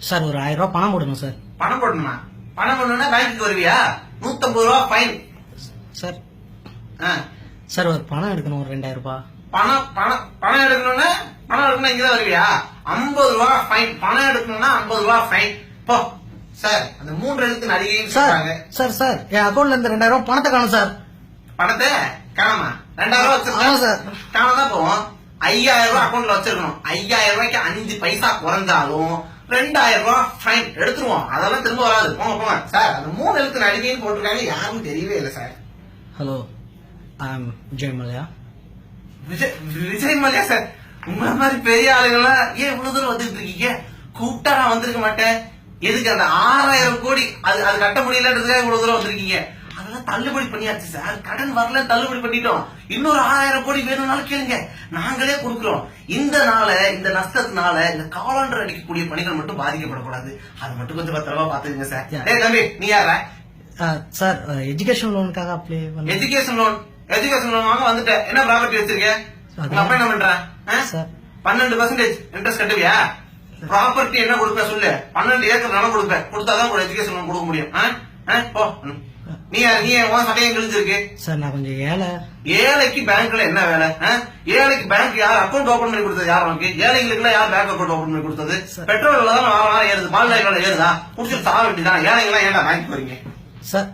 Sir ஒரு 1000 ரூபாய் பணம் போடணும் சார். பணம் போடணுமா? பணம் போடணும்னா பேங்க்குக்கு வருவியா? 150 ரூபா ஃபைன். சார் சார் ஒரு பணம் எடுக்கணும், ஒரு 2000 ரூபாய். பணம் எடுக்கணும்னா இங்கதான் வருவியா? 50 ரூபா ஃபைன். பணம் எடுக்கணும்னா 50 ரூபா ஃபைன். போ சார். அந்த 3 எழுத்து நடிகை சொல்றாங்க. சார் சார் என் அக்கௌண்ட்ல இருந்து 2000 ரூபாய் பணத்தை காணும் சார். பணத்தை காணாமா? 2000 ரூபாய் வச்சிருக்கோம் சார். காணாதான் போவோம். 5000 ரூபாய் அக்கௌண்ட்ல வச்சிருக்கணும். 5000 ரூபாய்க்கு 5 பைசா குறைஞ்சாலும் 2000 ரூபாய் ஃபைன் எடுத்துருவோம். அதெல்லாம் திரும்ப வராது. போங்க போங்க சார். அந்த 3 எழுத்து நடிகைன்னு போட்டிருக்காங்க, யாரும் தெரியவே இல்லை சார். ஹலோ, ஐ அம் விஜய் மல்லையா. விஜய் மல்லையா சார்? உங்களை மாதிரி பெரிய ஆளுங்கெல்லாம் ஏன் இவ்வளவு தூரம் வந்துட்டு இருக்கீங்க? கூப்பிட்டா நான் வந்திருக்க மாட்டேன். எதுக்கு அந்த 6000 கோடி அது கட்ட முடியலன்றதுக்காக இவ்வளவு தூரம் வந்திருக்கீங்க? அதெல்லாம் தள்ளுபடி பண்ணியாச்சு சார். கடன் வரல, தள்ளுபடி பண்ணிட்டோம். இன்னொரு 6000 கோடி வேணும்னாலும் கேளுங்க, நாங்களே கொடுக்கிறோம். இந்த நஷ்டத்தினால இந்த காலண்டர் அடிக்கக்கூடிய பணிகள் மட்டும் பாதிக்கப்படக்கூடாது. அது மட்டும் கொஞ்சம் பத்திரமா பாத்துக்கங்க சார். தம்பி நீ யாரா? சார் எஜுகேஷன் லோனுக்காக அப்ளை பண்ண. எஜுகேஷன் லோன் வாங்க வந்துட்டேன். என்ன ப்ராப்பர்ட்டி வச்சிருக்கேன்? உங்க அப்பா என்ன பண்றேன்? 12% இன்ட்ரெஸ்ட் கட்டுவியா? ப்ராப்பர்ட்டி என்ன கொடுப்ப சொல்லு. 12 ஏக்கர் நிலம் கொடுப்பேன். கொடுத்தாதான் ஒரு எஜுகேஷன் லோன் கொடுக்க முடியும். போ. நீ சட்டையும் கிழிஞ்சிருக்கு சார். நான் கொஞ்சம் ஏழைக்கு பேங்க்ல என்ன வேலை? ஏழைக்கு பேங்க் யார் அக்கௌண்ட் ஓபன் பண்ணி கொடுத்தது? யார் உனக்கு? ஏழைகளுக்கு யார் பேங்க் அக்கௌண்ட் ஓபன் பண்ணி கொடுத்தது? பெட்ரோல் தான் ஏறுது, பால் ஏறுதா? குடிச்சிட்டு சாக வேண்டியதான். ஏழைங்க எல்லாம் ஏன்டா பேங்க் வரீங்க சார்?